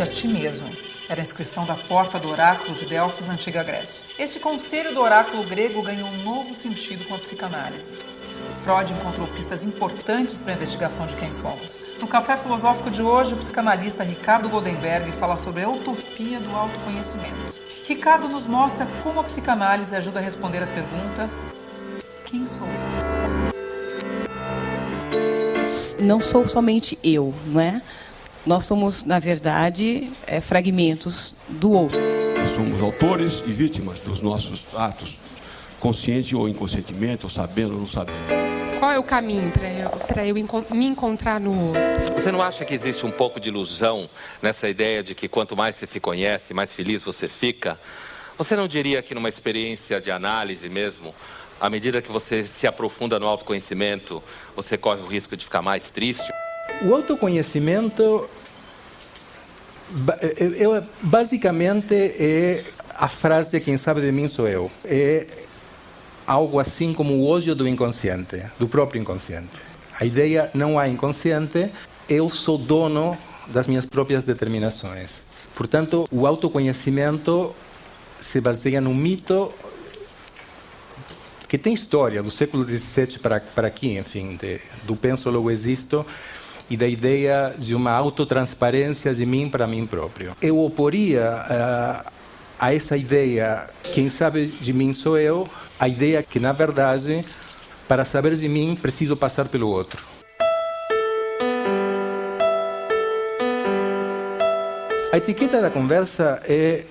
a ti mesmo. Era a inscrição da porta do oráculo de Delfos, na antiga Grécia. Este conselho do oráculo grego ganhou um novo sentido com a psicanálise. Freud encontrou pistas importantes para a investigação de quem somos. No Café Filosófico de hoje, o psicanalista Ricardo Goldenberg fala sobre a utopia do autoconhecimento. Ricardo nos mostra como a psicanálise ajuda a responder a pergunta: quem sou eu? Não sou somente eu, não é? Nós somos, na verdade, fragmentos do outro. Somos autores e vítimas dos nossos atos, consciente ou inconscientemente, ou sabendo ou não sabendo. Qual é o caminho para eu me encontrar no outro? Você não acha que existe um pouco de ilusão nessa ideia de que quanto mais você se conhece, mais feliz você fica? Você não diria que numa experiência de análise mesmo, à medida que você se aprofunda no autoconhecimento, você corre o risco de ficar mais triste? O autoconhecimento, basicamente, é a frase "quem sabe de mim sou eu". É algo assim como o ódio do inconsciente, do próprio inconsciente. A ideia não há inconsciente, eu sou dono das minhas próprias determinações. Portanto, o autoconhecimento se baseia no mito que tem história do século XVII para aqui, enfim, do penso logo existo, e da ideia de uma autotransparência de mim para mim próprio. Eu oporia a essa ideia, quem sabe de mim sou eu, a ideia que, na verdade, para saber de mim, preciso passar pelo outro. A etiqueta da conversa é: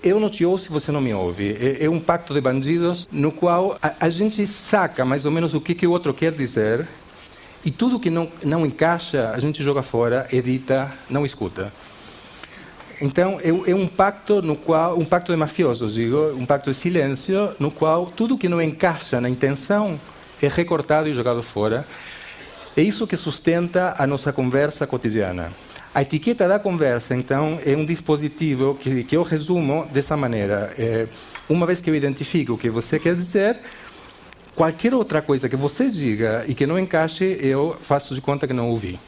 eu não te ouço se você não me ouve. É um pacto de bandidos no qual a gente saca mais ou menos o que o outro quer dizer, e tudo que não encaixa a gente joga fora, edita, não escuta. Então é um pacto no qual, um pacto de mafiosos, digo, um pacto de silêncio, no qual tudo que não encaixa na intenção é recortado e jogado fora. É isso que sustenta a nossa conversa cotidiana. A etiqueta da conversa, então, é um dispositivo que eu resumo dessa maneira. Uma vez que eu identifico o que você quer dizer, qualquer outra coisa que você diga e que não encaixe, eu faço de conta que não ouvi.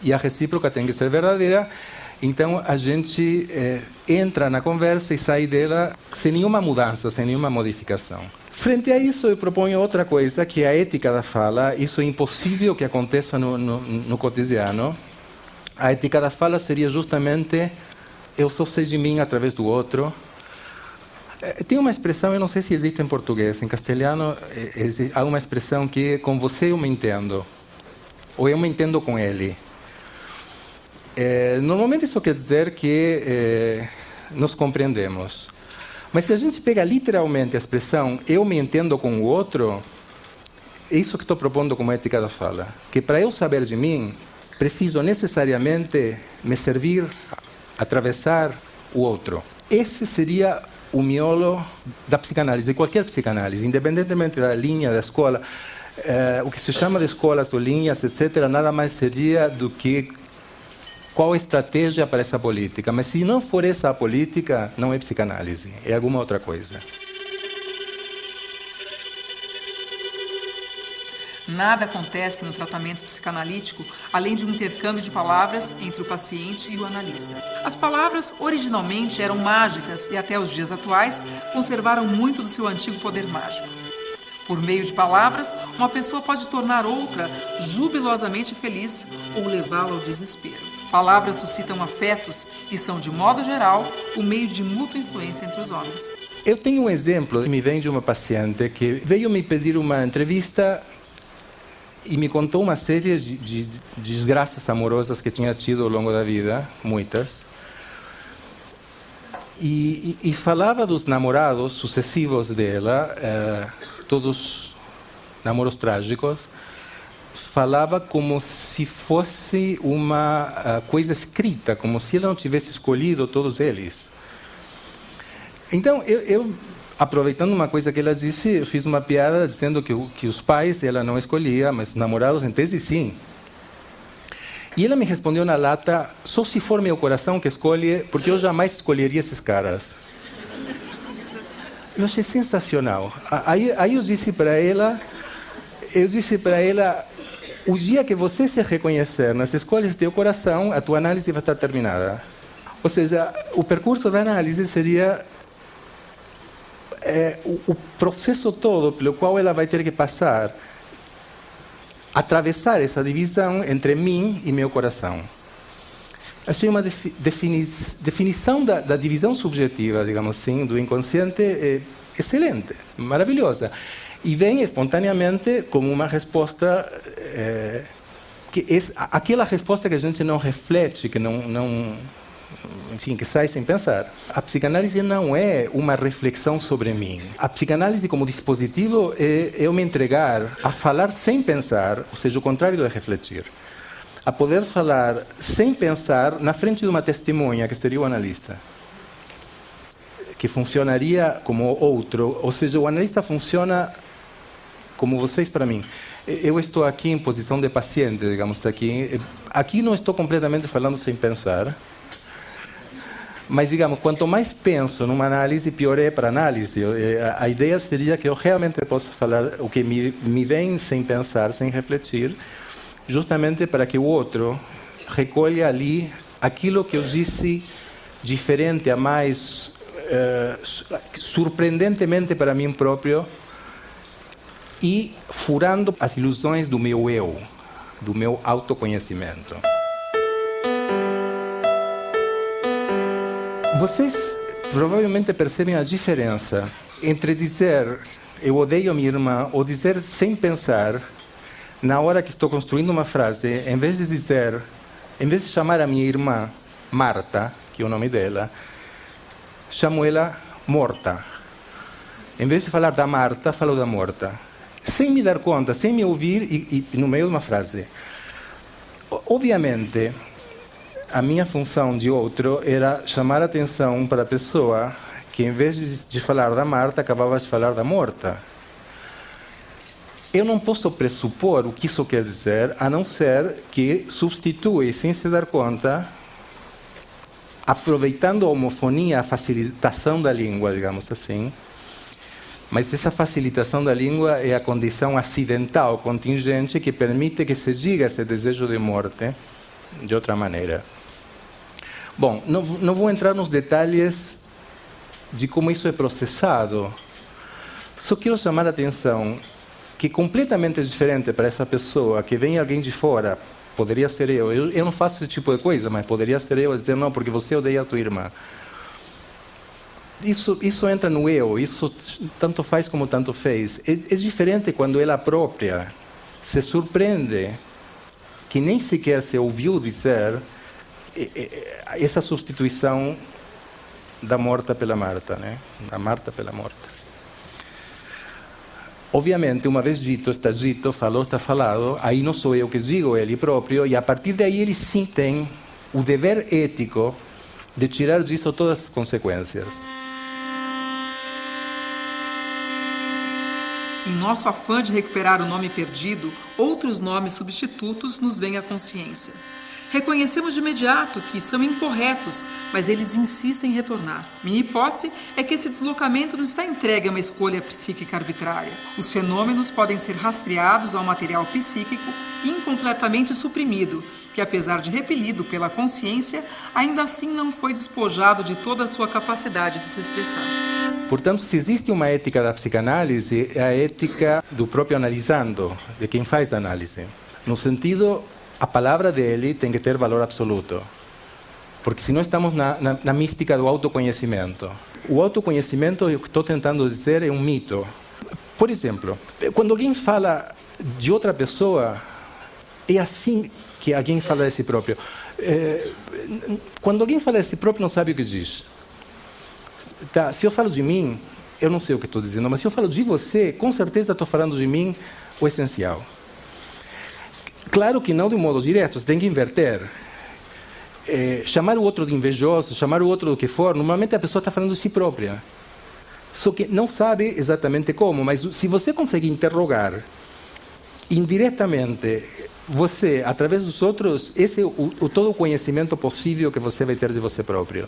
E a recíproca tem que ser verdadeira. Então, a gente entra na conversa e sai dela sem nenhuma mudança, sem nenhuma modificação. Frente a isso, eu proponho outra coisa, que é a ética da fala. Isso é impossível que aconteça no cotidiano. A ética da fala seria justamente: eu só sei de mim através do outro. Tem uma expressão, eu não sei se existe em português, em castelhano há uma expressão que é: com você eu me entendo, ou eu me entendo com ele. Normalmente isso quer dizer que nos compreendemos. Mas se a gente pega literalmente a expressão eu me entendo com o outro, é isso que estou propondo como ética da fala. Que para eu saber de mim, preciso necessariamente me servir, atravessar o outro. Esse seria o miolo da psicanálise, de qualquer psicanálise, independentemente da linha, da escola. O que se chama de escolas ou linhas, etc., nada mais seria do que qual a estratégia para essa política. Mas se não for essa a política, não é psicanálise, é alguma outra coisa. Nada acontece no tratamento psicanalítico além de um intercâmbio de palavras entre o paciente e o analista. As palavras originalmente eram mágicas e até os dias atuais conservaram muito do seu antigo poder mágico. Por meio de palavras, uma pessoa pode tornar outra jubilosamente feliz ou levá-la ao desespero. Palavras suscitam afetos e são, de modo geral, o meio de mútua influência entre os homens. Eu tenho um exemplo que me vem de uma paciente que veio me pedir uma entrevista e me contou uma série de desgraças amorosas que tinha tido ao longo da vida, muitas. E falava dos namorados sucessivos dela, todos namoros trágicos. Falava como se fosse uma coisa escrita, como se ela não tivesse escolhido todos eles. Então, eu aproveitando uma coisa que ela disse, eu fiz uma piada dizendo que os pais ela não escolhia, mas os namorados, em tese, sim. E ela me respondeu na lata: só se for meu coração que escolhe, porque eu jamais escolheria esses caras. Eu achei sensacional. Aí eu disse para ela, o dia que você se reconhecer nas escolhas do teu coração, a tua análise vai estar terminada. Ou seja, o percurso da análise seria o processo todo pelo qual ela vai ter que passar, atravessar essa divisão entre mim e meu coração. Achei uma definição da divisão subjetiva, digamos assim, do inconsciente excelente, maravilhosa. E vem espontaneamente como uma resposta que é aquela resposta que a gente não reflete, que enfim, que sai sem pensar. A psicanálise não é uma reflexão sobre mim. A psicanálise como dispositivo é eu me entregar a falar sem pensar, ou seja, o contrário de refletir. A poder falar sem pensar na frente de uma testemunha, que seria o analista, que funcionaria como outro, ou seja, o analista funciona como vocês para mim. Eu estou aqui em posição de paciente, digamos, aqui não estou completamente falando sem pensar, mas, digamos, quanto mais penso numa análise, pior é para a análise. A ideia seria que eu realmente possa falar o que me vem sem pensar, sem refletir, justamente para que o outro recolha ali aquilo que eu disse diferente, a mais surpreendentemente para mim próprio, e furando as ilusões do meu eu, do meu autoconhecimento. Vocês provavelmente percebem a diferença entre dizer eu odeio a minha irmã ou dizer sem pensar, na hora que estou construindo uma frase, em vez de chamar a minha irmã Marta, que é o nome dela, chamo ela Morta. Em vez de falar da Marta, falo da Morta. Sem me dar conta, sem me ouvir e no meio de uma frase. Obviamente, a minha função de outro era chamar a atenção para a pessoa que, em vez de falar da Marta, acabava de falar da Morta. Eu não posso pressupor o que isso quer dizer, a não ser que substitui, sem se dar conta, aproveitando a homofonia, a facilitação da língua, digamos assim. Mas essa facilitação da língua é a condição acidental, contingente, que permite que se diga esse desejo de morte de outra maneira. Bom, não vou entrar nos detalhes de como isso é processado. Só quero chamar a atenção que completamente diferente para essa pessoa, que vem alguém de fora, poderia ser eu não faço esse tipo de coisa, mas poderia ser eu a dizer, não, porque você odeia a tua irmã. Isso entra no eu, isso tanto faz como tanto fez. É diferente quando ela própria se surpreende que nem sequer se ouviu dizer essa substituição da Morta pela Marta, né? Da Marta pela Morta. Obviamente, uma vez dito, está dito, falou, está falado, aí não sou eu que digo, ele próprio, e a partir daí ele sim tem o dever ético de tirar disso todas as consequências. Em nosso afã de recuperar o nome perdido, outros nomes substitutos nos vêm à consciência. Reconhecemos de imediato que são incorretos, mas eles insistem em retornar. Minha hipótese é que esse deslocamento não está entregue a uma escolha psíquica arbitrária. Os fenômenos podem ser rastreados ao material psíquico incompletamente suprimido, que apesar de repelido pela consciência, ainda assim não foi despojado de toda a sua capacidade de se expressar. Portanto, se existe uma ética da psicanálise, é a ética do próprio analisando, de quem faz a análise. No sentido, a palavra dele tem que ter valor absoluto. Porque senão estamos na mística do autoconhecimento. O autoconhecimento, eu estou tentando dizer, é um mito. Por exemplo, quando alguém fala de outra pessoa, é assim que alguém fala de si próprio. Quando alguém fala de si próprio, não sabe o que diz. Tá, se eu falo de mim, eu não sei o que estou dizendo, mas se eu falo de você, com certeza estou falando de mim o essencial. Claro que não de um modo direto, você tem que inverter. Chamar o outro de invejoso, chamar o outro do que for, normalmente a pessoa está falando de si própria. Só que não sabe exatamente como, mas se você conseguir interrogar indiretamente você, através dos outros, esse é todo o conhecimento possível que você vai ter de você próprio.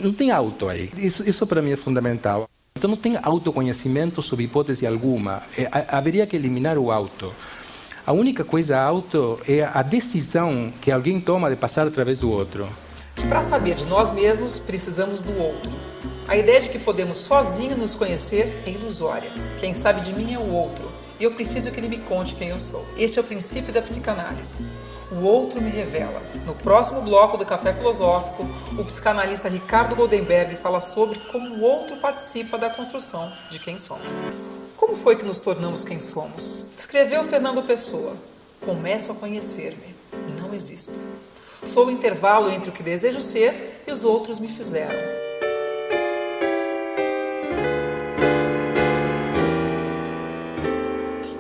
Não tem auto aí. Isso para mim é fundamental. Então não tem autoconhecimento sob hipótese alguma. Haveria que eliminar o auto. A única coisa auto é a decisão que alguém toma de passar através do outro. Para saber de nós mesmos, precisamos do outro. A ideia de que podemos sozinhos nos conhecer é ilusória. Quem sabe de mim é o outro, e eu preciso que ele me conte quem eu sou. Este é o princípio da psicanálise. O outro me revela. No próximo bloco do Café Filosófico, o psicanalista Ricardo Goldenberg fala sobre como o outro participa da construção de quem somos. Como foi que nos tornamos quem somos? Escreveu Fernando Pessoa. Começo a conhecer-me e não existo. Sou o intervalo entre o que desejo ser e os outros me fizeram.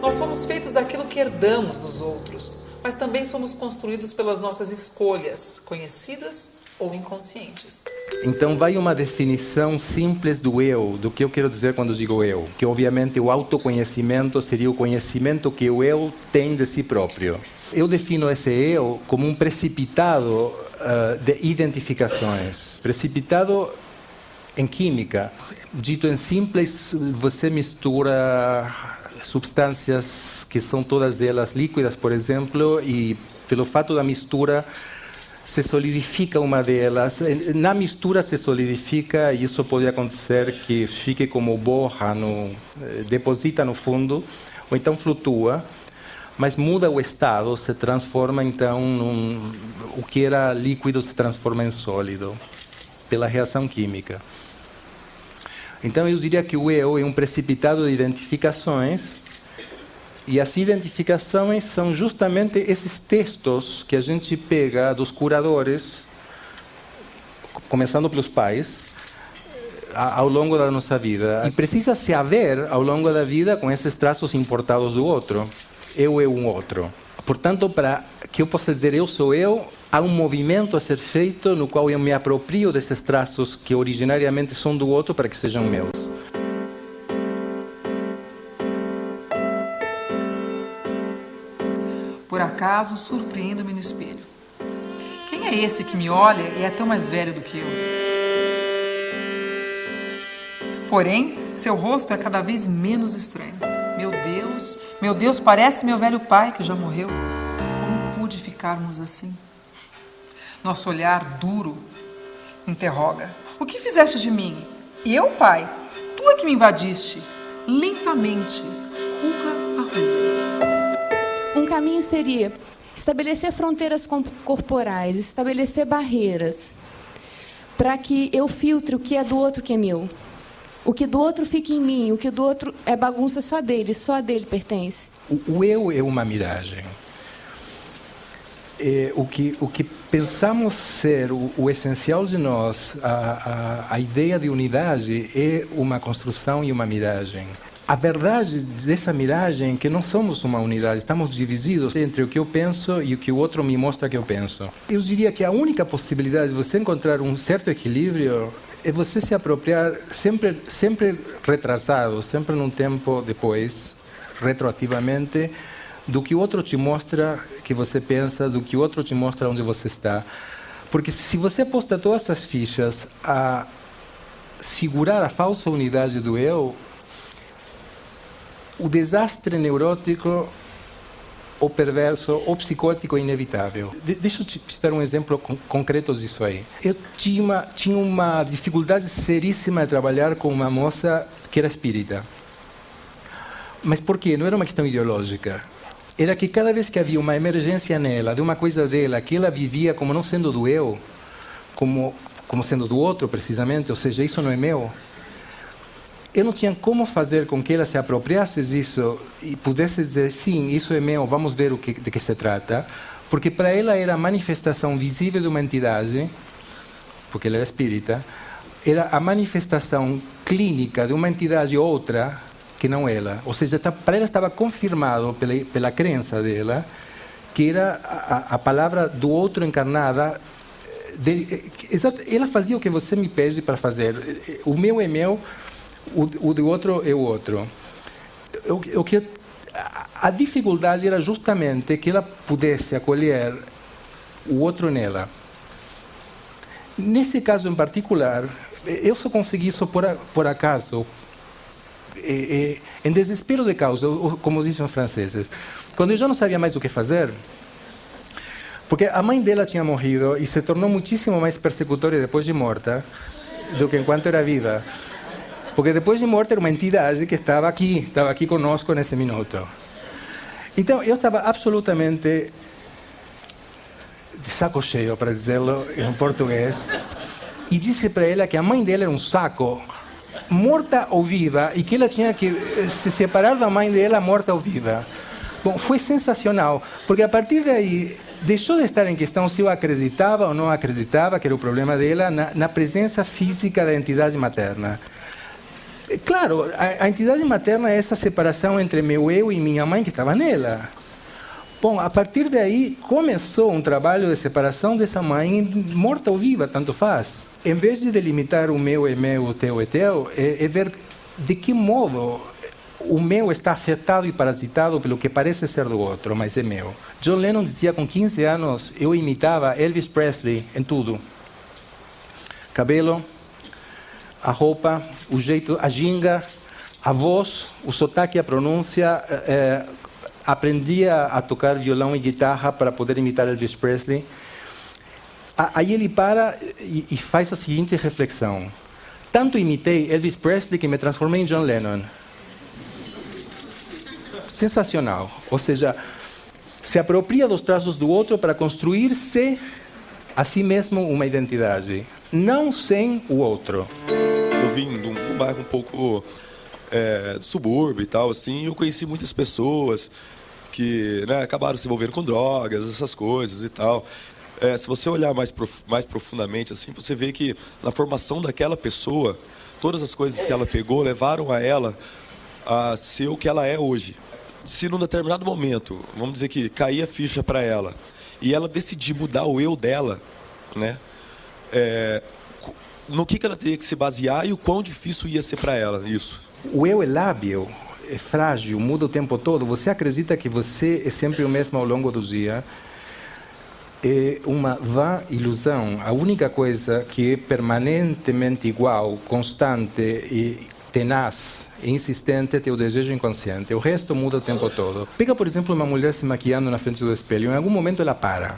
Nós somos feitos daquilo que herdamos dos outros, mas também somos construídos pelas nossas escolhas, conhecidas ou inconscientes. Então vai uma definição simples do eu, do que eu quero dizer quando digo eu, que obviamente o autoconhecimento seria o conhecimento que o eu tem de si próprio. Eu defino esse eu como um precipitado de identificações, precipitado em química. Dito em simples, você mistura substâncias que são todas elas líquidas, por exemplo, e pelo fato da mistura se solidifica uma delas. Na mistura se solidifica e isso pode acontecer que fique como borra, deposita no fundo, ou então flutua. Mas muda o estado, se transforma então o que era líquido se transforma em sólido, pela reação química. Então eu diria que o eu é um precipitado de identificações, e as identificações são justamente esses textos que a gente pega dos curadores, começando pelos pais, ao longo da nossa vida. E precisa se haver ao longo da vida com esses traços importados do outro. Eu é um outro. Portanto, para que eu possa dizer eu sou eu, há um movimento a ser feito no qual eu me aproprio desses traços que originariamente são do outro para que sejam meus. Por acaso, surpreendo-me no espelho. Quem é esse que me olha e é tão mais velho do que eu? Porém, seu rosto é cada vez menos estranho. Meu Deus, parece meu velho pai que já morreu. Como pude ficarmos assim? Nosso olhar duro interroga. O que fizeste de mim? Eu, pai? Tu é que me invadiste. Lentamente, ruga a ruga. Um caminho seria estabelecer fronteiras corporais, estabelecer barreiras, para que eu filtre o que é do outro que é meu. O que do outro fica em mim, o que do outro é bagunça só a dele pertence. O eu é uma miragem. O que pensamos ser o essencial de nós, a ideia de unidade, é uma construção e uma miragem. A verdade dessa miragem é que não somos uma unidade, estamos divididos entre o que eu penso e o que o outro me mostra que eu penso. Eu diria que a única possibilidade de você encontrar um certo equilíbrio é você se apropriar sempre retrasado, sempre num tempo depois, retroativamente, do que o outro te mostra que você pensa, do que o outro te mostra onde você está. Porque se você aposta todas essas fichas a segurar a falsa unidade do eu, o desastre neurótico, ou perverso, ou psicótico é inevitável. Deixa eu te dar um exemplo concreto disso aí. Eu tinha uma dificuldade seríssima de trabalhar com uma moça que era espírita. Mas por quê? Não era uma questão ideológica. Era que cada vez que havia uma emergência nela, de uma coisa dela, que ela vivia como não sendo do eu, como sendo do outro, precisamente, ou seja, isso não é meu, eu não tinha como fazer com que ela se apropriasse disso e pudesse dizer, sim, isso é meu, vamos ver de que se trata, porque para ela era a manifestação visível de uma entidade, porque ela era espírita, era a manifestação clínica de uma entidade outra que não ela. Ou seja, para ela estava confirmado pela crença dela que era a palavra do outro encarnada. Ela fazia o que você me pede para fazer. O meu é meu, o do outro é o outro. A dificuldade era justamente que ela pudesse acolher o outro nela. Nesse caso em particular, eu só consegui isso por acaso, em desespero de causa, como dizem os franceses. quando eu já não sabia mais o que fazer, porque a mãe dela tinha morrido e se tornou muitíssimo mais persecutória depois de morta do que enquanto era viva. Porque depois de morta era uma entidade que estava aqui conosco nesse minuto. Então eu estava absolutamente de saco cheio, para dizê-lo em português, e disse para ela que a mãe dela era um saco, morta ou viva, e que ela tinha que se separar da mãe dela, morta ou viva. Bom, foi sensacional, porque a partir daí deixou de estar em questão se eu acreditava ou não acreditava, que era o problema dela, na presença física da entidade materna. Claro, a entidade materna é essa separação entre meu eu e minha mãe que estava nela. Bom, a partir daí começou um trabalho de separação dessa mãe, morta ou viva, tanto faz. Em vez de delimitar o meu é meu, o teu é teu, é ver de que modo o meu está afetado e parasitado pelo que parece ser do outro, mas é meu. John Lennon dizia com 15 anos, eu imitava Elvis Presley em tudo. Cabelo, a roupa, o jeito, a ginga, a voz, o sotaque, a pronúncia. Aprendia a tocar violão e guitarra para poder imitar Elvis Presley. Aí ele para e faz a seguinte reflexão. Tanto imitei Elvis Presley que me transformei em John Lennon. Sensacional. Ou seja, se apropria dos traços do outro para construir-se a si mesmo uma identidade. Não sem o outro. Eu vim de um bairro um pouco do subúrbio e tal, assim. Eu conheci muitas pessoas que, né, acabaram se envolvendo com drogas, essas coisas e tal. Se você olhar mais profundamente, assim, você vê que na formação daquela pessoa, todas as coisas que ela pegou levaram a ela a ser o que ela é hoje. Se num determinado momento, vamos dizer que caía a ficha para ela, e ela decidir mudar o eu dela, né, no que ela teria que se basear e o quão difícil ia ser para ela isso. O eu é lábil, é frágil, muda o tempo todo. Você acredita que você é sempre o mesmo ao longo do dia? É uma vã ilusão. A única coisa que é permanentemente igual, constante e tenaz e insistente é teu desejo inconsciente. O resto muda o tempo todo. Pega, por exemplo, uma mulher se maquiando na frente do espelho. Em algum momento ela para.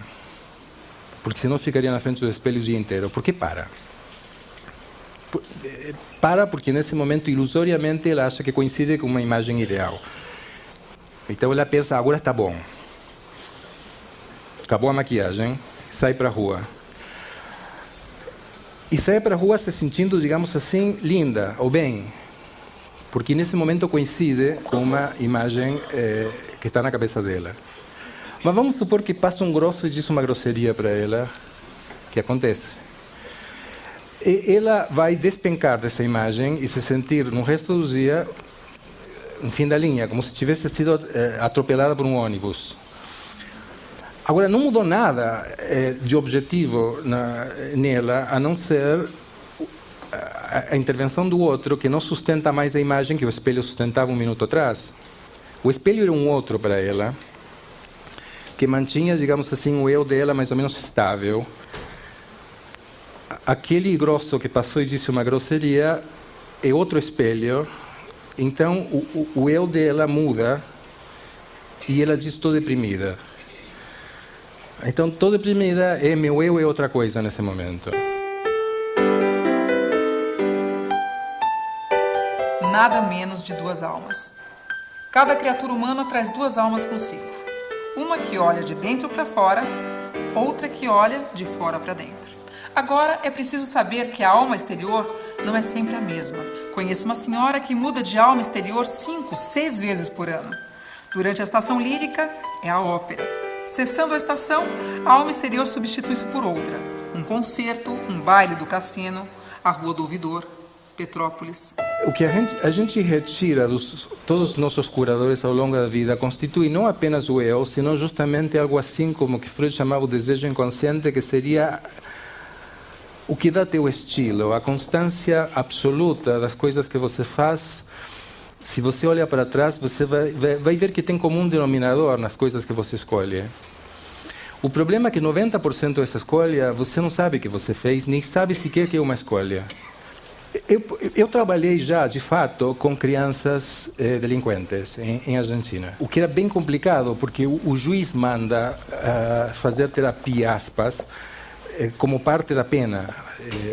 Porque senão ficaria na frente do espelho o dia inteiro. Por que para? Para porque nesse momento, ilusoriamente, ela acha que coincide com uma imagem ideal. Então ela pensa, agora está bom. Acabou a maquiagem, sai para a rua. E sai para a rua se sentindo, digamos assim, linda ou bem. Porque nesse momento coincide com uma imagem que está na cabeça dela. Mas vamos supor que passa um grosso e diz uma grosseria para ela. O que acontece? E ela vai despencar dessa imagem e se sentir no resto do dia no fim da linha, como se tivesse sido atropelada por um ônibus. Agora, não mudou nada de objetivo nela, a não ser a intervenção do outro, que não sustenta mais a imagem que o espelho sustentava um minuto atrás. O espelho era um outro para ela, que mantinha, digamos assim, o eu dela mais ou menos estável. Aquele grosso que passou e disse uma grosseria é outro espelho, então o eu dela muda e ela diz estou deprimida. Então, estou deprimida e meu eu é outra coisa nesse momento. Nada menos de duas almas. Cada criatura humana traz duas almas consigo. Uma que olha de dentro para fora, outra que olha de fora para dentro. Agora, é preciso saber que a alma exterior não é sempre a mesma. Conheço uma senhora que muda de alma exterior 5, 6 vezes por ano. Durante a estação lírica, é a ópera. Cessando a estação, a alma exterior substitui-se por outra. Um concerto, um baile do cassino, a Rua do Ouvidor, Petrópolis. O que a gente retira dos todos os nossos curadores ao longo da vida constitui não apenas o eu, senão justamente algo assim como que Freud chamava o desejo inconsciente, que seria o que dá teu estilo, a constância absoluta das coisas que você faz. Se você olha para trás, você vai ver que tem como um denominador nas coisas que você escolhe. O problema é que 90% dessa escolha você não sabe que você fez, nem sabe sequer que é uma escolha. Eu trabalhei já, de fato, com crianças delinquentes em Argentina. O que era bem complicado, porque o juiz manda fazer terapia, aspas, como parte da pena.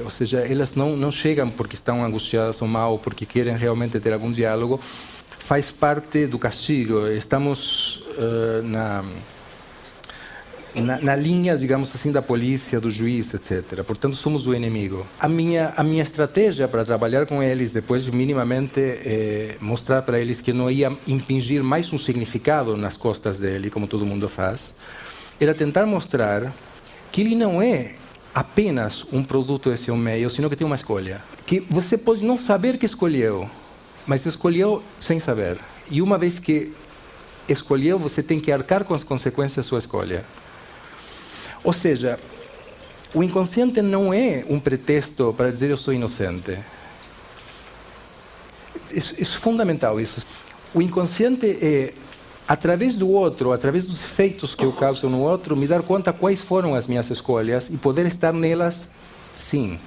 Ou seja, elas não chegam porque estão angustiadas ou mal, porque querem realmente ter algum diálogo. Faz parte do castigo. Estamos na linha, digamos assim, da polícia, do juiz, etc. Portanto, somos o inimigo. A minha estratégia para trabalhar com eles, depois de minimamente mostrar para eles que não ia impingir mais um significado nas costas dele, como todo mundo faz, era tentar mostrar que ele não é apenas um produto desse meio, sino que tem uma escolha. Que você pode não saber que escolheu, mas escolheu sem saber. E uma vez que escolheu, você tem que arcar com as consequências da sua escolha. Ou seja, o inconsciente não é um pretexto para dizer eu sou inocente. Isso é fundamental. Isso. O inconsciente é, através do outro, através dos efeitos que eu causo no outro, me dar conta quais foram as minhas escolhas e poder estar nelas sim.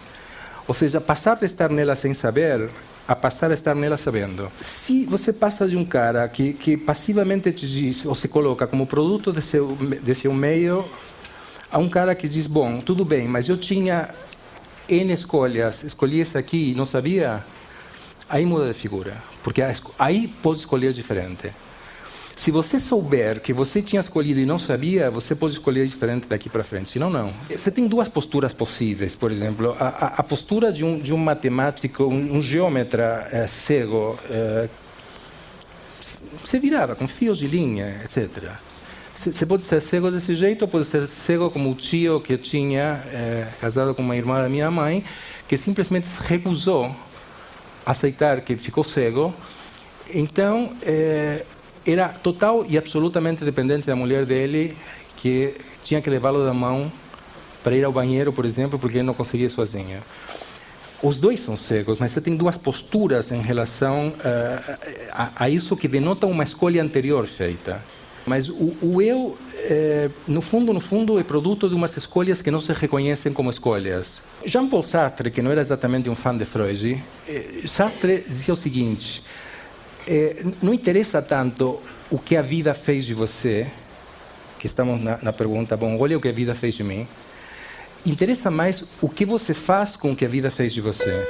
Ou seja, passar de estar nelas sem saber a passar a estar nelas sabendo. Se você passa de um cara que passivamente te diz ou se coloca como produto desse meio, a um cara que diz, bom, tudo bem, mas eu tinha N escolhas, escolhi essa aqui e não sabia, aí muda de figura, porque aí pode escolher diferente. Se você souber que você tinha escolhido e não sabia, você pode escolher diferente daqui para frente, senão não. Você tem duas posturas possíveis, por exemplo, a postura de um matemático, um geômetra cego, se virava com fios de linha, etc. Você pode ser cego desse jeito, ou pode ser cego como o tio que eu tinha, casado com uma irmã da minha mãe, que simplesmente se recusou a aceitar que ficou cego. Então, era total e absolutamente dependente da mulher dele, que tinha que levá-lo da mão para ir ao banheiro, por exemplo, porque ele não conseguia sozinho. Os dois são cegos, mas você tem duas posturas em relação a isso que denota uma escolha anterior feita. Mas o eu, no fundo, é produto de umas escolhas que não se reconhecem como escolhas. Jean-Paul Sartre, que não era exatamente um fã de Freud, Sartre dizia o seguinte: não interessa tanto o que a vida fez de você, que estamos na pergunta, bom, olha o que a vida fez de mim. Interessa mais o que você faz com o que a vida fez de você.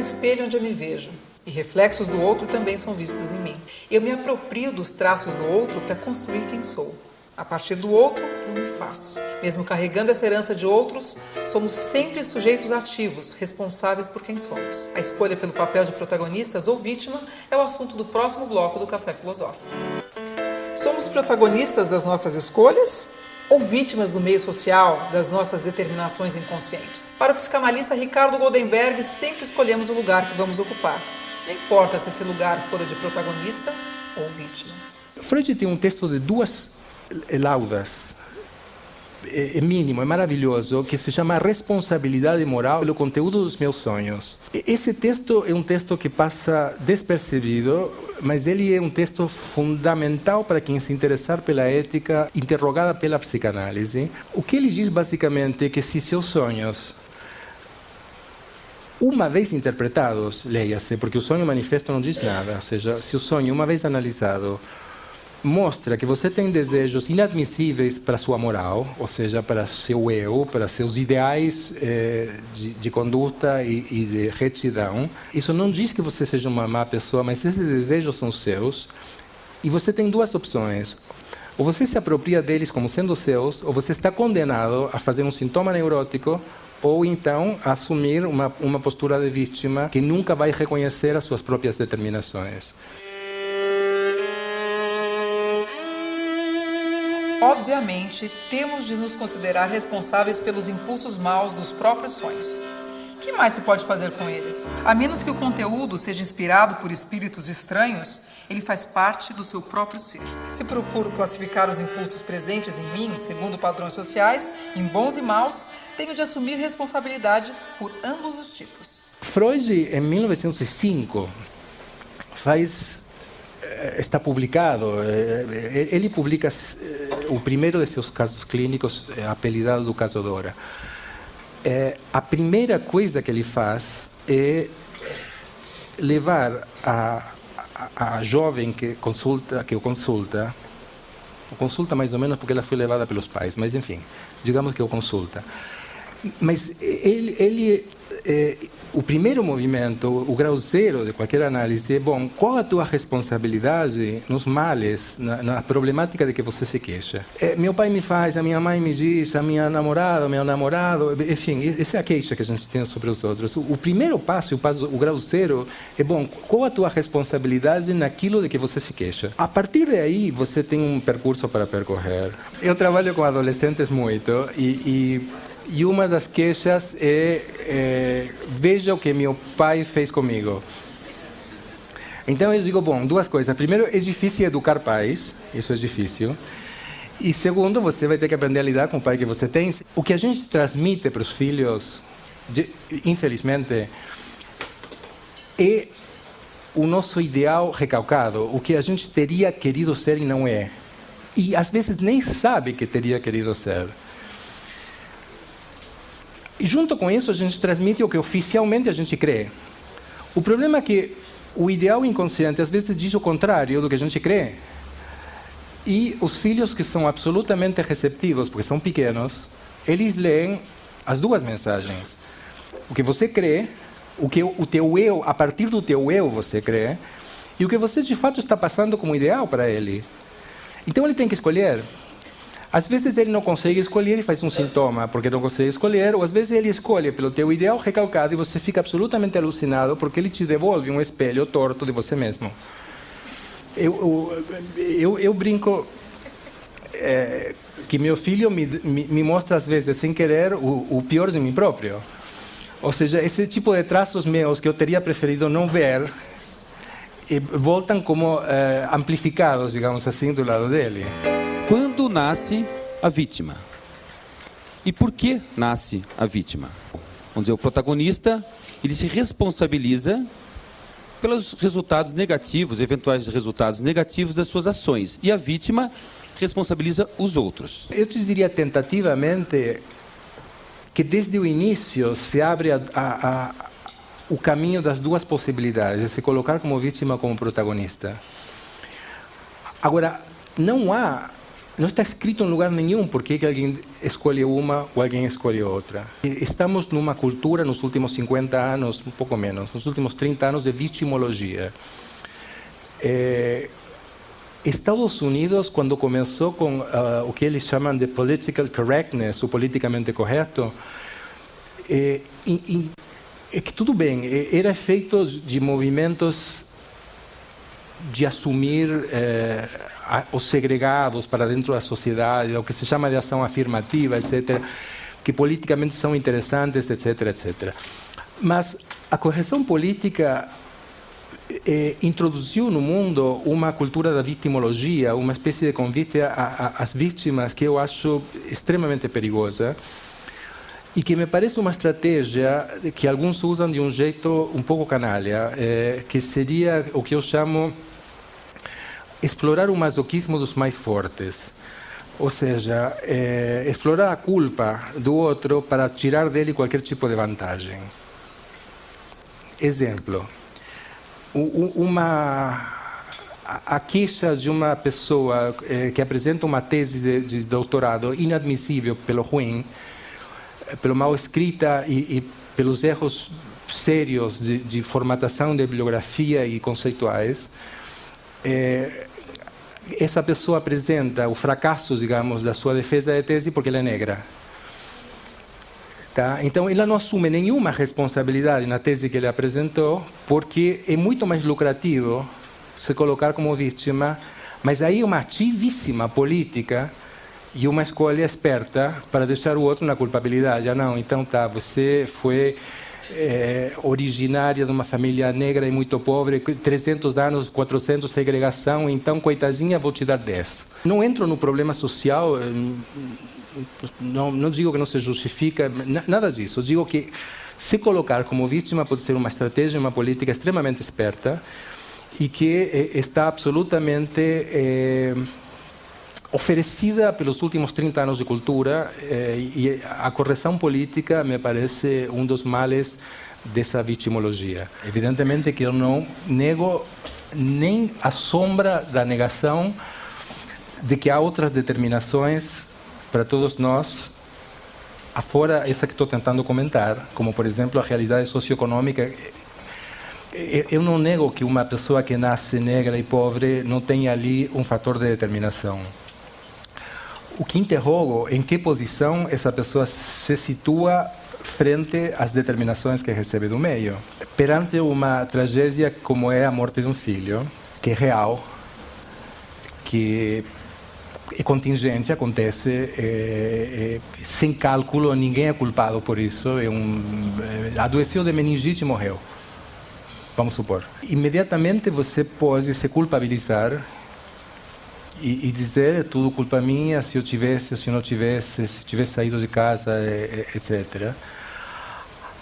Espelho onde eu me vejo, e reflexos do outro também são vistos em mim. Eu me aproprio dos traços do outro para construir quem sou. A partir do outro, eu me faço. Mesmo carregando essa herança de outros, somos sempre sujeitos ativos, responsáveis por quem somos. A escolha pelo papel de protagonistas ou vítima é o assunto do próximo bloco do Café Filosófico. Somos protagonistas das nossas escolhas ou vítimas do meio social, das nossas determinações inconscientes? Para o psicanalista Ricardo Goldenberg, sempre escolhemos o lugar que vamos ocupar. Não importa se esse lugar for o de protagonista ou vítima. Freud tem um texto de 2 laudas, é mínimo, é maravilhoso, que se chama Responsabilidade Moral pelo Conteúdo dos Meus Sonhos. Esse texto é um texto que passa despercebido, mas ele é um texto fundamental para quem se interessar pela ética, interrogada pela psicanálise. O que ele diz basicamente é que se seus sonhos, uma vez interpretados, leia-se, porque o sonho manifesto não diz nada, ou seja, se o sonho, uma vez analisado, mostra que você tem desejos inadmissíveis para sua moral, ou seja, para seu eu, para seus ideais de conduta e de retidão. Isso não diz que você seja uma má pessoa, mas esses desejos são seus. E você tem 2 opções. Ou você se apropria deles como sendo seus, ou você está condenado a fazer um sintoma neurótico, ou então a assumir uma postura de vítima que nunca vai reconhecer as suas próprias determinações. Obviamente, temos de nos considerar responsáveis pelos impulsos maus dos próprios sonhos. O que mais se pode fazer com eles? A menos que o conteúdo seja inspirado por espíritos estranhos, ele faz parte do seu próprio ser. Se procuro classificar os impulsos presentes em mim, segundo padrões sociais, em bons e maus, tenho de assumir responsabilidade por ambos os tipos. Freud, em 1905, está publicado, ele publica o primeiro de seus casos clínicos, apelidado do caso Dora. A primeira coisa que ele faz é levar a jovem que o consulta mais ou menos porque ela foi levada pelos pais, mas enfim, digamos que o consulta. Mas o primeiro movimento, o grau zero de qualquer análise é, bom, qual a tua responsabilidade nos males, na problemática de que você se queixa? Meu pai me faz, a minha mãe me diz, a minha namorada, o meu namorado, enfim, essa é a queixa que a gente tem sobre os outros. O primeiro passo, o grau zero, é, bom, qual a tua responsabilidade naquilo de que você se queixa? A partir daí, você tem um percurso para percorrer. Eu trabalho com adolescentes muito e uma das queixas é veja o que meu pai fez comigo. Então eu digo, bom, duas coisas. Primeiro, é difícil educar pais, isso é difícil. E segundo, você vai ter que aprender a lidar com o pai que você tem. O que a gente transmite para os filhos, infelizmente, é o nosso ideal recalcado, o que a gente teria querido ser e não é. E às vezes nem sabe que teria querido ser. E junto com isso a gente transmite o que oficialmente a gente crê. O problema é que o ideal inconsciente às vezes diz o contrário do que a gente crê. E os filhos que são absolutamente receptivos, porque são pequenos, eles leem as duas mensagens. O que você crê, o que o teu eu, a partir do teu eu você crê, e o que você de fato está passando como ideal para ele. Então ele tem que escolher. Às vezes ele não consegue escolher e faz um sintoma porque não consegue escolher, ou às vezes ele escolhe pelo teu ideal recalcado e você fica absolutamente alucinado porque ele te devolve um espelho torto de você mesmo. Eu brinco que meu filho me mostra às vezes sem querer o pior de mim próprio. Ou seja, esse tipo de traços meus que eu teria preferido não ver voltam como amplificados, digamos assim, do lado dele. Quando nasce a vítima? E por que nasce a vítima? Vamos dizer, o protagonista, ele se responsabiliza pelos resultados negativos, eventuais resultados negativos das suas ações. E a vítima responsabiliza os outros. Eu te diria tentativamente que desde o início se abre o caminho das duas possibilidades, se colocar como vítima ou como protagonista. Agora, não está escrito em lugar nenhum por que alguém escolhe uma ou alguém escolhe outra. Estamos numa cultura, nos últimos 50 anos, um pouco menos, nos últimos 30 anos, de vitimologia. Estados Unidos, quando começou com o que eles chamam de political correctness, o politicamente correto, que tudo bem, era feito de movimentos de assumir os segregados para dentro da sociedade, o que se chama de ação afirmativa, etc., que politicamente são interessantes, etc., etc. Mas a correção política introduziu no mundo uma cultura da vitimologia, uma espécie de convite às vítimas que eu acho extremamente perigosa e que me parece uma estratégia que alguns usam de um jeito um pouco canalha, que seria o que eu chamo explorar o masoquismo dos mais fortes. Ou seja, explorar a culpa do outro para tirar dele qualquer tipo de vantagem. Exemplo. A queixa de uma pessoa que apresenta uma tese de doutorado inadmissível pelo ruim, pelo mal escrita e pelos erros sérios de formatação de bibliografia e conceituais, essa pessoa apresenta o fracasso, digamos, da sua defesa de tese porque ela é negra. Tá? Então, ela não assume nenhuma responsabilidade na tese que ele apresentou, porque é muito mais lucrativo se colocar como vítima, mas aí é uma ativíssima política e uma escolha esperta para deixar o outro na culpabilidade. Ah, não, então tá, você foi originária de uma família negra e muito pobre, 300 anos, 400 segregação, então, coitadinha, vou te dar 10. Não entro no problema social, não digo que não se justifica, nada disso. Eu digo que se colocar como vítima pode ser uma estratégia, uma política extremamente esperta e que está absolutamente oferecida pelos últimos 30 anos de cultura, e a correção política me parece um dos males dessa vitimologia. Evidentemente que eu não nego nem a sombra da negação de que há outras determinações para todos nós, afora essa que estou tentando comentar, como, por exemplo, a realidade socioeconômica. Eu não nego que uma pessoa que nasce negra e pobre não tenha ali um fator de determinação. O que interrogo em que posição essa pessoa se situa frente às determinações que recebe do meio. Perante uma tragédia como é a morte de um filho, que é real, que é contingente, acontece sem cálculo, ninguém é culpado por isso, adoeceu de meningite e morreu, vamos supor. Imediatamente você pode se culpabilizar e dizer, é tudo culpa minha, se eu tivesse, se eu não tivesse, se tivesse saído de casa, etc.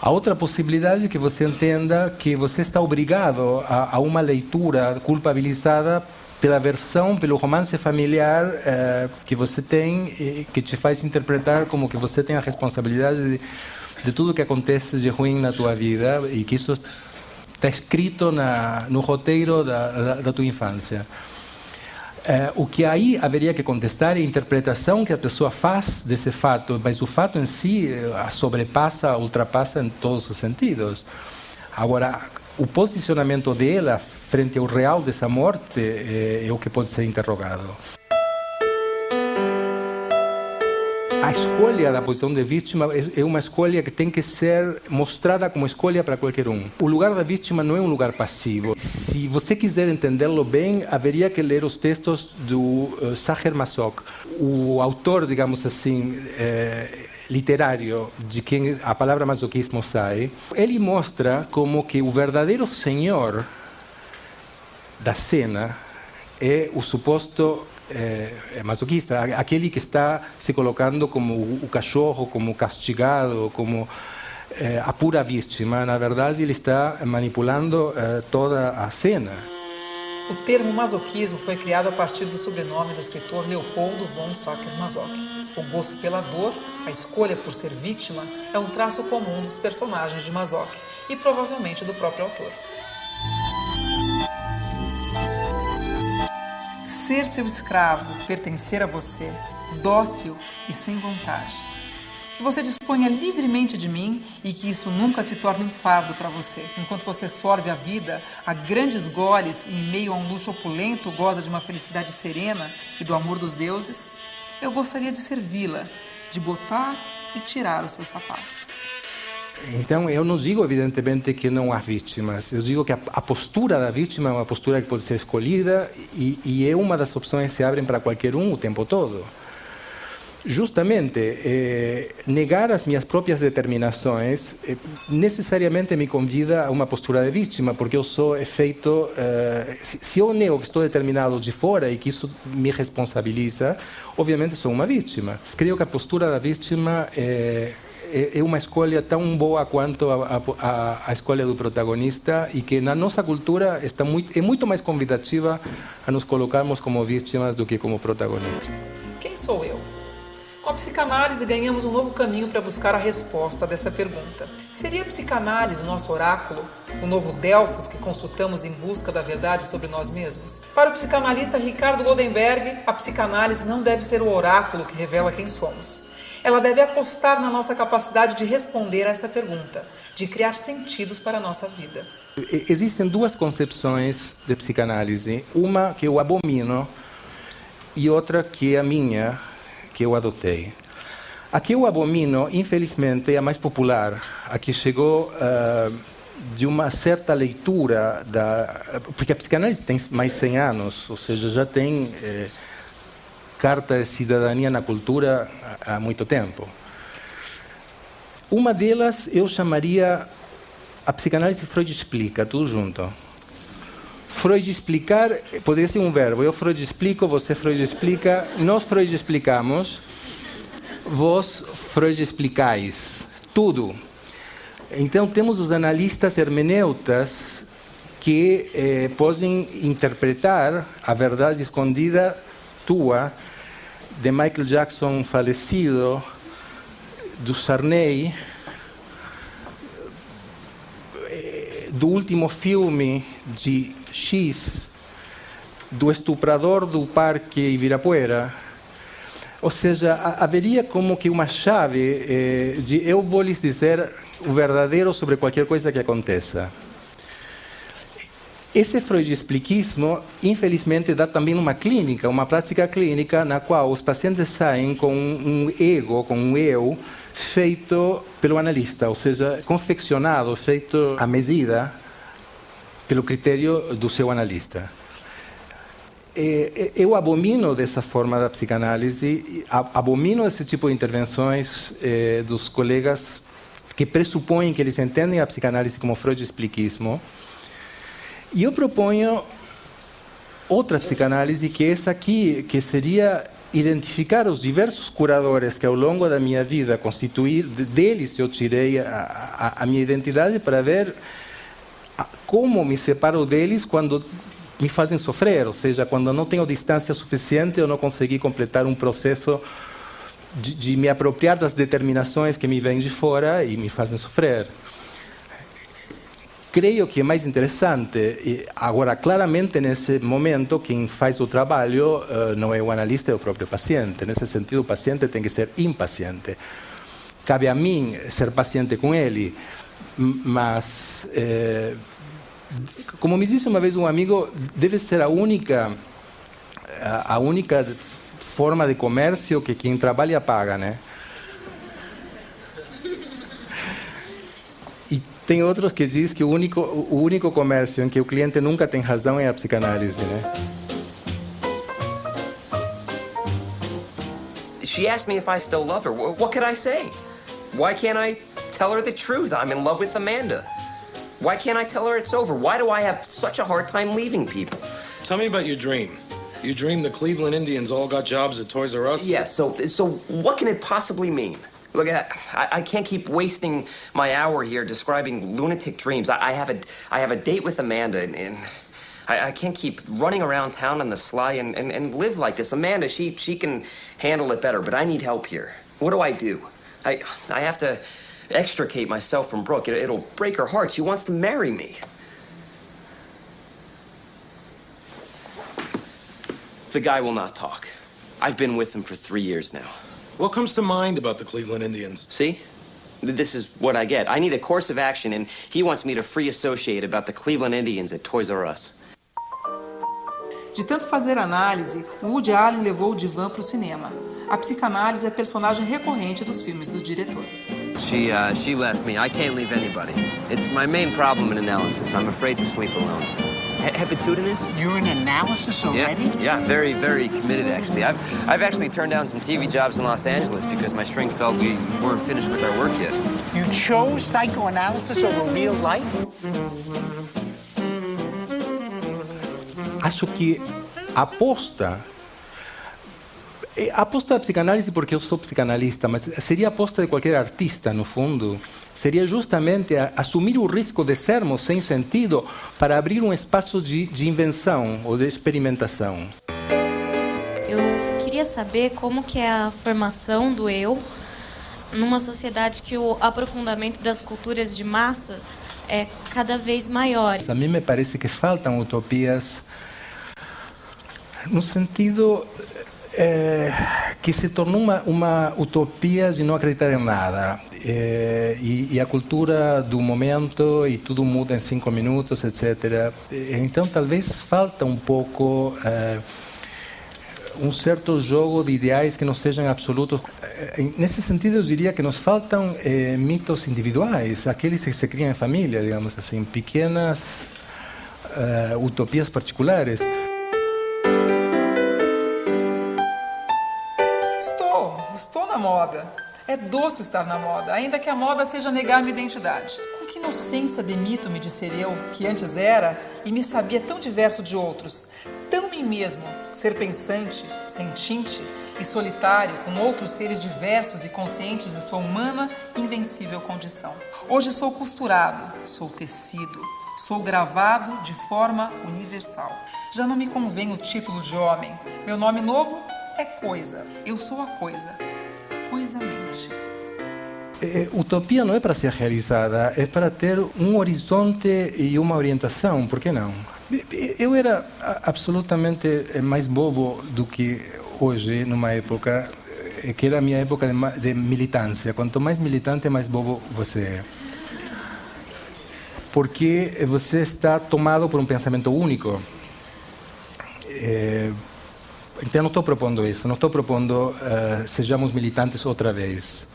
A outra possibilidade é que você entenda que você está obrigado a uma leitura culpabilizada pela versão, pelo romance familiar que você tem, que te faz interpretar como que você tem a responsabilidade de tudo que acontece de ruim na tua vida e que isso está escrito no roteiro da tua infância. O que aí haveria que contestar é a interpretação que a pessoa faz desse fato, mas o fato em si sobrepassa, ultrapassa em todos os sentidos. Agora, o posicionamento dela frente ao real dessa morte é o que pode ser interrogado. A escolha da posição de vítima é uma escolha que tem que ser mostrada como escolha para qualquer um. O lugar da vítima não é um lugar passivo. Se você quiser entendê-lo bem, haveria que ler os textos do Sacher Masoch, o autor, digamos assim, literário de quem a palavra masoquismo sai. Ele mostra como que o verdadeiro senhor da cena é o suposto masoquista, aquele que está se colocando como o cachorro, como castigado, como a pura vítima. Na verdade, ele está manipulando toda a cena. O termo masoquismo foi criado a partir do sobrenome do escritor Leopoldo von Sacher-Masoch. O gosto pela dor, a escolha por ser vítima, é um traço comum dos personagens de Masoch e provavelmente do próprio autor. Ser seu escravo, pertencer a você, dócil e sem vontade. Que você disponha livremente de mim e que isso nunca se torne um fardo para você. Enquanto você sorve a vida a grandes goles e em meio a um luxo opulento goza de uma felicidade serena e do amor dos deuses, eu gostaria de servi-la, de botar e tirar os seus sapatos. Então, eu não digo, evidentemente, que não há vítimas. Eu digo que a postura da vítima é uma postura que pode ser escolhida e é uma das opções que se abrem para qualquer um o tempo todo. Justamente, negar as minhas próprias determinações necessariamente me convida a uma postura de vítima, porque eu sou feito... se eu nego que estou determinado de fora e que isso me responsabiliza, obviamente sou uma vítima. Creio que a postura da vítima é uma escolha tão boa quanto a escolha do protagonista e que na nossa cultura é muito mais convidativa a nos colocarmos como vítimas do que como protagonistas. Quem sou eu? Com a psicanálise ganhamos um novo caminho para buscar a resposta dessa pergunta. Seria a psicanálise o nosso oráculo, o novo Delfos que consultamos em busca da verdade sobre nós mesmos? Para o psicanalista Ricardo Goldenberg, a psicanálise não deve ser o oráculo que revela quem somos. Ela deve apostar na nossa capacidade de responder a essa pergunta, de criar sentidos para a nossa vida. Existem duas concepções de psicanálise, uma que eu abomino e outra que é a minha, que eu adotei. A que eu abomino, infelizmente, é a mais popular, a que chegou de uma certa leitura, porque a psicanálise tem mais de 100 anos, ou seja, já tem carta de cidadania na cultura há muito tempo. Uma delas eu chamaria a psicanálise Freud explica, tudo junto. Freud explicar, poderia ser um verbo, eu Freud explico, você Freud explica, nós Freud explicamos, vós Freud explicais, tudo. Então temos os analistas hermeneutas que podem interpretar a verdade escondida tua de Michael Jackson falecido, do Sarney, do último filme de X, do estuprador do Parque Ibirapuera. Ou seja, haveria como que uma chave de eu vou lhes dizer o verdadeiro sobre qualquer coisa que aconteça. Esse freudexpliquismo, infelizmente, dá também uma clínica, uma prática clínica, na qual os pacientes saem com um ego, com um eu, feito pelo analista, ou seja, confeccionado, feito à medida, pelo critério do seu analista. Eu abomino dessa forma da psicanálise, abomino esse tipo de intervenções dos colegas que pressupõem que eles entendem a psicanálise como freudexpliquismo. E eu proponho outra psicanálise, que é essa aqui, que seria identificar os diversos curadores que ao longo da minha vida constituir, deles eu tirei a minha identidade, para ver como me separo deles quando me fazem sofrer, ou seja, quando não tenho distância suficiente, eu não consegui completar um processo de me apropriar das determinações que me vêm de fora e me fazem sofrer. Creio que é mais interessante, agora, claramente, nesse momento, quem faz o trabalho não é o analista, é o próprio paciente. Nesse sentido, o paciente tem que ser impaciente. Cabe a mim ser paciente com ele, mas, como me disse uma vez um amigo, deve ser a única forma de comércio que quem trabalha paga, né? Tem outros que dizem que o único comércio em que o cliente nunca tem razão é a psicanálise, né? She asked me if I still love her. What could I say? Why can't I tell her the truth? I'm in love with Amanda. Why can't I tell her it's over? Why do I have such a hard time leaving people? Tell me about your dream. You dream the Cleveland Indians all got jobs at Toys R Us? Yes, so what can it possibly mean? Look, I can't keep wasting my hour here describing lunatic dreams. I have a date with Amanda, and I can't keep running around town on the sly and live like this. Amanda, she can handle it better, but I need help here. What do? I have to extricate myself from Brooke. It'll break her heart. She wants to marry me. The guy will not talk. I've been with him for 3 years now. What comes to mind about the Cleveland Indians? See? This is what I get. I need a course of action, and he wants me to free associate about the Cleveland Indians at Toys R Us. De tanto fazer análise, Woody Allen levou o divã para o cinema. A psicanálise é personagem recorrente dos filmes do diretor. She left me. I can't leave anybody. It's my main problem in analysis. I'm afraid to sleep alone. Hepatudinous? You're in analysis already? Yeah, very, very committed, actually. I've actually turned down some TV jobs in Los Angeles because my shrink felt we weren't finished with our work yet. You chose psychoanalysis over real life? Acho que a aposta da psicanálise, porque eu sou psicanalista, mas seria a aposta de qualquer artista, no fundo, seria justamente assumir o risco de sermos sem sentido para abrir um espaço de invenção ou de experimentação. Eu queria saber como que é a formação do eu numa sociedade que o aprofundamento das culturas de massa é cada vez maior. A mim me parece que faltam utopias no sentido que se tornou uma utopia de não acreditar em nada. E a cultura do momento, e tudo muda em 5 minutos, etc. Então, talvez falta um pouco um certo jogo de ideais que não sejam absolutos. Nesse sentido, eu diria que nos faltam mitos individuais, aqueles que se criam em família, digamos assim, pequenas utopias particulares. Estou na moda. É doce estar na moda, ainda que a moda seja negar minha identidade. Com que inocência demito-me de ser eu, que antes era e me sabia tão diverso de outros, tão mim mesmo, ser pensante, sentinte e solitário, com outros seres diversos e conscientes de sua humana e invencível condição. Hoje sou costurado, sou tecido, sou gravado de forma universal. Já não me convém o título de homem. Meu nome novo é coisa. Eu sou a coisa. Coisa-mente. Utopia não é para ser realizada, é para ter um horizonte e uma orientação, por que não? Eu era absolutamente mais bobo do que hoje, numa época que era a minha época de militância. Quanto mais militante, mais bobo você é. Porque você está tomado por um pensamento único. Então, eu não estou propondo isso, não estou propondo sejamos militantes outra vez.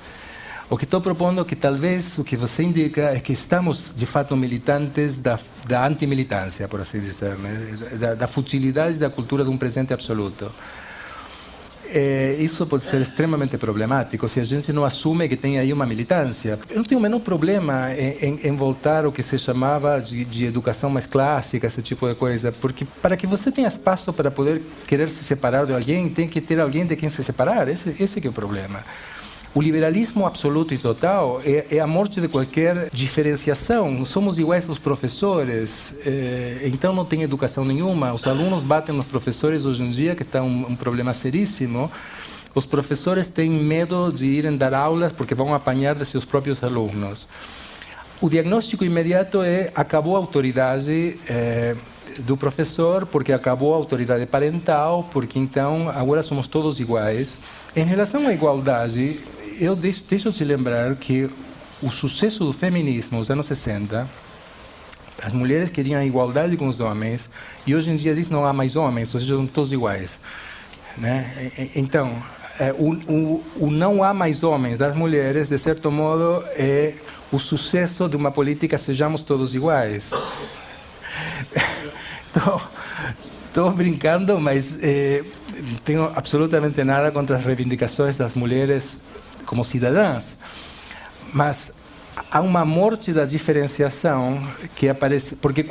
O que estou propondo é que talvez o que você indica é que estamos de fato militantes da antimilitância, por assim dizer, né? da futilidade da cultura de um presente absoluto. Isso pode ser extremamente problemático se a gente não assume que tem aí uma militância. Eu não tenho o menor problema em voltar ao que se chamava de educação mais clássica, esse tipo de coisa, porque para que você tenha espaço para poder querer se separar de alguém, tem que ter alguém de quem se separar. Esse que é o problema. O liberalismo absoluto e total é a morte de qualquer diferenciação. Somos iguais aos professores, então não tem educação nenhuma. Os alunos batem nos professores hoje em dia, que está um problema seríssimo. Os professores têm medo de irem dar aulas porque vão apanhar de seus próprios alunos. O diagnóstico imediato é acabou a autoridade do professor, porque acabou a autoridade parental, porque então agora somos todos iguais. Em relação à igualdade, eu deixo de lembrar que o sucesso do feminismo nos anos 60, as mulheres queriam a igualdade com os homens, e hoje em dia diz não há mais homens, ou seja, são todos iguais. Né? Então, o não há mais homens das mulheres, de certo modo, é o sucesso de uma política sejamos todos iguais. Estou brincando, mas não tenho absolutamente nada contra as reivindicações das mulheres como cidadãs. Mas há uma morte da diferenciação que aparece, porque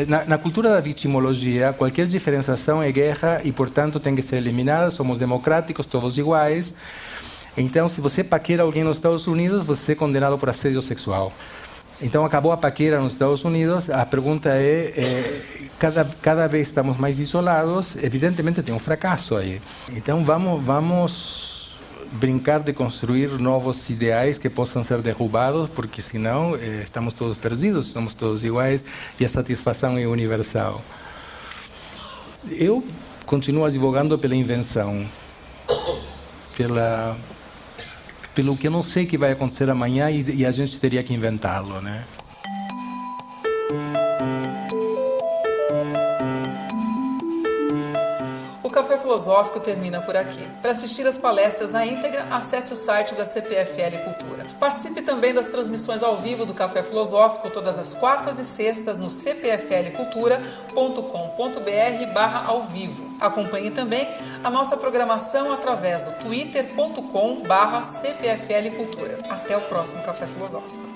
na cultura da vitimologia, qualquer diferenciação é guerra e, portanto, tem que ser eliminada. Somos democráticos, todos iguais. Então, se você paquera alguém nos Estados Unidos, você é condenado por assédio sexual. Então, acabou a paquera nos Estados Unidos. A pergunta cada vez estamos mais isolados. Evidentemente, tem um fracasso aí. Então, vamos brincar de construir novos ideais que possam ser derrubados, porque senão estamos todos perdidos, somos todos iguais e a satisfação é universal. Eu continuo advogando pela invenção, pelo que eu não sei que vai acontecer amanhã e a gente teria que inventá-lo, né? O Café Filosófico termina por aqui. Para assistir as palestras na íntegra, acesse o site da CPFL Cultura. Participe também das transmissões ao vivo do Café Filosófico todas as quartas e sextas no cpflcultura.com.br/ao vivo. Acompanhe também a nossa programação através do twitter.com/CPFL Cultura. Até o próximo Café Filosófico.